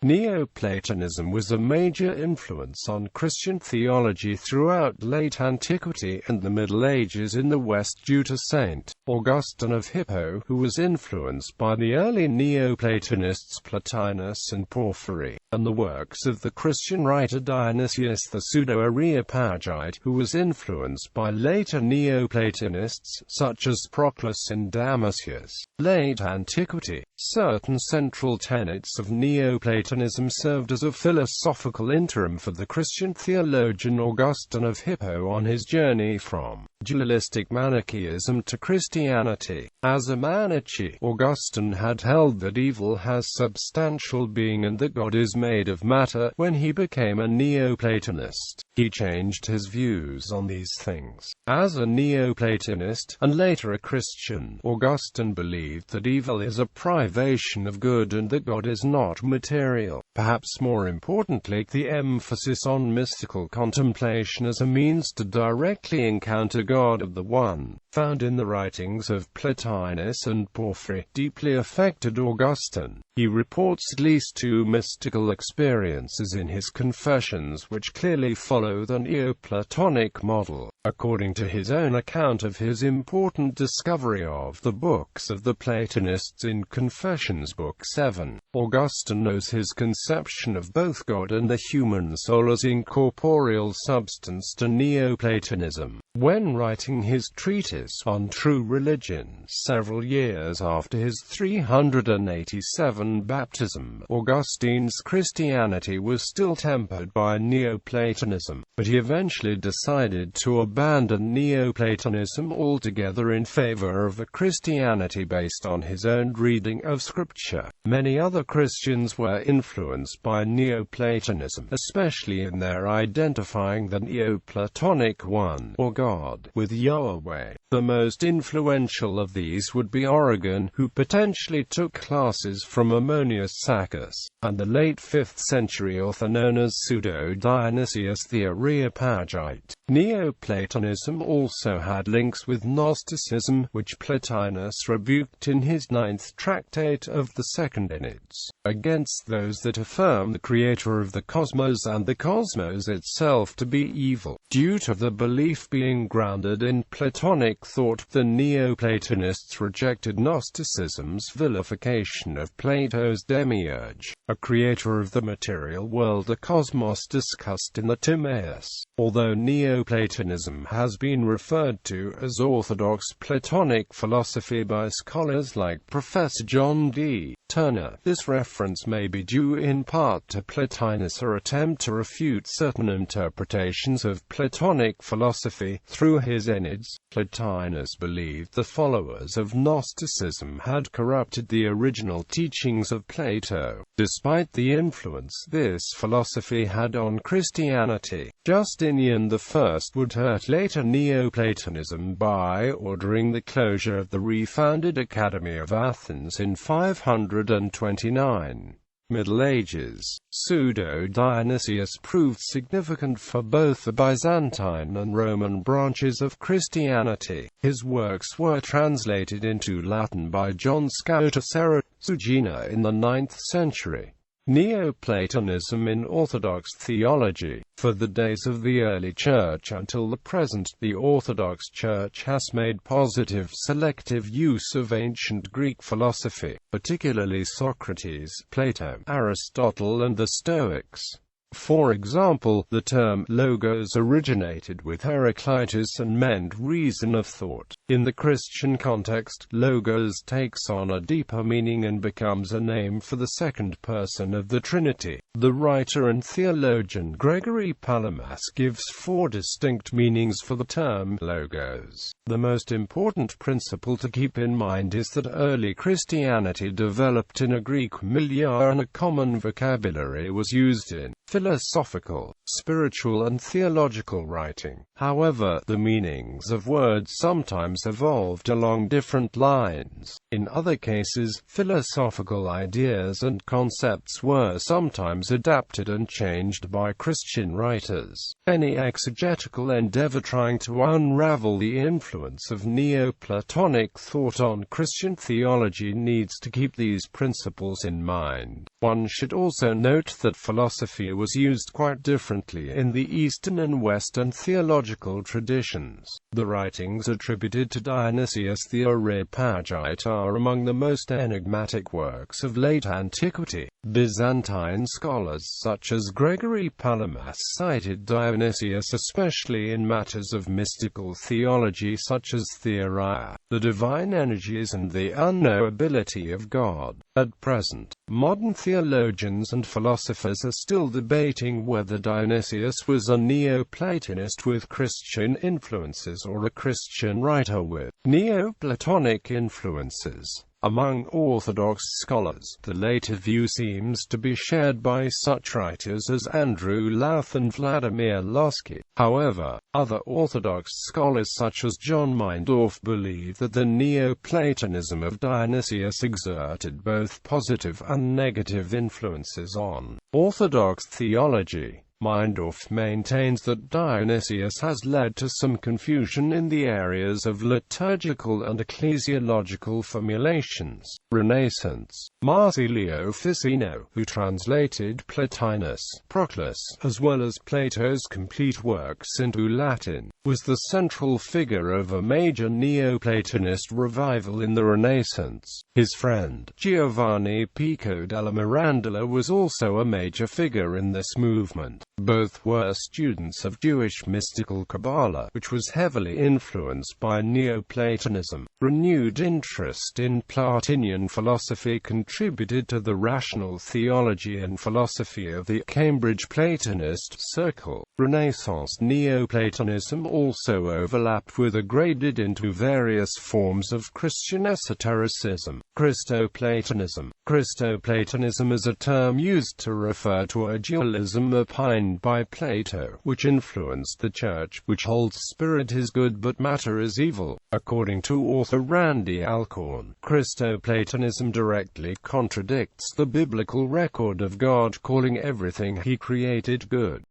Neoplatonism was a major influence on Christian theology throughout late antiquity and the Middle Ages in the West due to St. Augustine of Hippo, who was influenced by the early Neoplatonists Plotinus and Porphyry, and the works of the Christian writer Dionysius the Pseudo-Areopagite, who was influenced by later Neoplatonists, such as Proclus and Damascius. Late Antiquity. Certain central tenets of Neoplatonism served as a philosophical interim for the Christian theologian Augustine of Hippo on his journey from dualistic Manichaeism to Christianity. As a Manichae, Augustine had held that evil has substantial being and that God is made of matter. When he became a Neoplatonist, he changed his views on these things. As a Neoplatonist, and later a Christian, Augustine believed that evil is a privation of good and that God is not material. Perhaps more importantly, the emphasis on mystical contemplation as a means to directly encounter God of the One, found in the writings of Plotinus and Porphyry, deeply affected Augustine. He reports at least 2 mystical experiences in his Confessions which clearly follow the Neoplatonic model. According to his own account of his important discovery of the books of the Platonists in Confessions Book 7, Augustine owes his conception of both God and the human soul as incorporeal substance to Neoplatonism. When writing his treatise on true religion several years after his 387 baptism, Augustine's Christianity was still tempered by Neoplatonism, but he eventually decided to abandon Neoplatonism altogether in favor of a Christianity based on his own reading of Scripture. Many other Christians were influenced by Neoplatonism, especially in their identifying the Neoplatonic One, or God, with Yahweh. The most influential of these would be Origen, who potentially took classes from Ammonius Saccas, and the late 5th century author known as Pseudo-Dionysius the Areopagite. Neoplatonism also had links with Gnosticism, which Plotinus rebuked in his 9th tractate of the Second Enneads, against those that affirm the creator of the cosmos and the cosmos itself to be evil. Due to the belief being grounded in Platonic thought, the Neoplatonists rejected Gnosticism's vilification of Plato's demiurge, a creator of the material world, the cosmos discussed in the Timaeus. Although Neoplatonism has been referred to as orthodox Platonic philosophy by scholars like Professor John D. Turner, this reference may be due in part to Plotinus' attempt to refute certain interpretations of Platonic philosophy through his Enneads. Plotinus believed the followers of Gnosticism had corrupted the original teachings of Plato. Despite the influence this philosophy had on Christianity, Justinian I would hurt later Neoplatonism by ordering the closure of the refounded Academy of Athens in 529. Middle Ages. Pseudo-Dionysius proved significant for both the Byzantine and Roman branches of Christianity. His works were translated into Latin by John Scotus Erasugina in the 9th century. Neoplatonism in Orthodox theology. For the days of the early Church until the present, the Orthodox Church has made positive selective use of ancient Greek philosophy, particularly Socrates, Plato, Aristotle and the Stoics. For example, the term logos originated with Heraclitus and meant reason of thought. In the Christian context, logos takes on a deeper meaning and becomes a name for the second person of the Trinity. The writer and theologian Gregory Palamas gives 4 distinct meanings for the term logos. The most important principle to keep in mind is that early Christianity developed in a Greek milieu and a common vocabulary was used in philosophical, spiritual and theological writing. However, the meanings of words sometimes evolved along different lines. In other cases, philosophical ideas and concepts were sometimes adapted and changed by Christian writers. Any exegetical endeavor trying to unravel the influence of Neoplatonic thought on Christian theology needs to keep these principles in mind. One should also note that philosophy was used quite differently in the Eastern and Western theological traditions. The writings attributed to Dionysius the Areopagite are among the most enigmatic works of late antiquity. Byzantine scholars such as Gregory Palamas cited Dionysius especially in matters of mystical theology such as theoria, the divine energies and the unknowability of God. At present, modern theologians and philosophers are still debating whether Dionysius was a Neoplatonist with Christian influences or a Christian writer with Neoplatonic influences. Among Orthodox scholars, the later view seems to be shared by such writers as Andrew Louth and Vladimir Lossky. However, other Orthodox scholars such as John Mindorf believe that the Neoplatonism of Dionysius exerted both positive and negative influences on Orthodox theology. Mindorf maintains that Dionysius has led to some confusion in the areas of liturgical and ecclesiological formulations. Renaissance. Marsilio Ficino, who translated Plotinus, Proclus, as well as Plato's complete works into Latin, was the central figure of a major Neoplatonist revival in the Renaissance. His friend, Giovanni Pico della Mirandola, was also a major figure in this movement. Both were students of Jewish mystical Kabbalah, which was heavily influenced by Neoplatonism. Renewed interest in Platinian philosophy contributed to the rational theology and philosophy of the Cambridge Platonist circle. Renaissance Neoplatonism also overlapped with or graded into various forms of Christian esotericism. Christoplatonism. Christoplatonism is a term used to refer to a dualism opined by Plato, which influenced the Church, which holds spirit is good but matter is evil. According to author Randy Alcorn, Christoplatonism directly contradicts the biblical record of God calling everything he created good.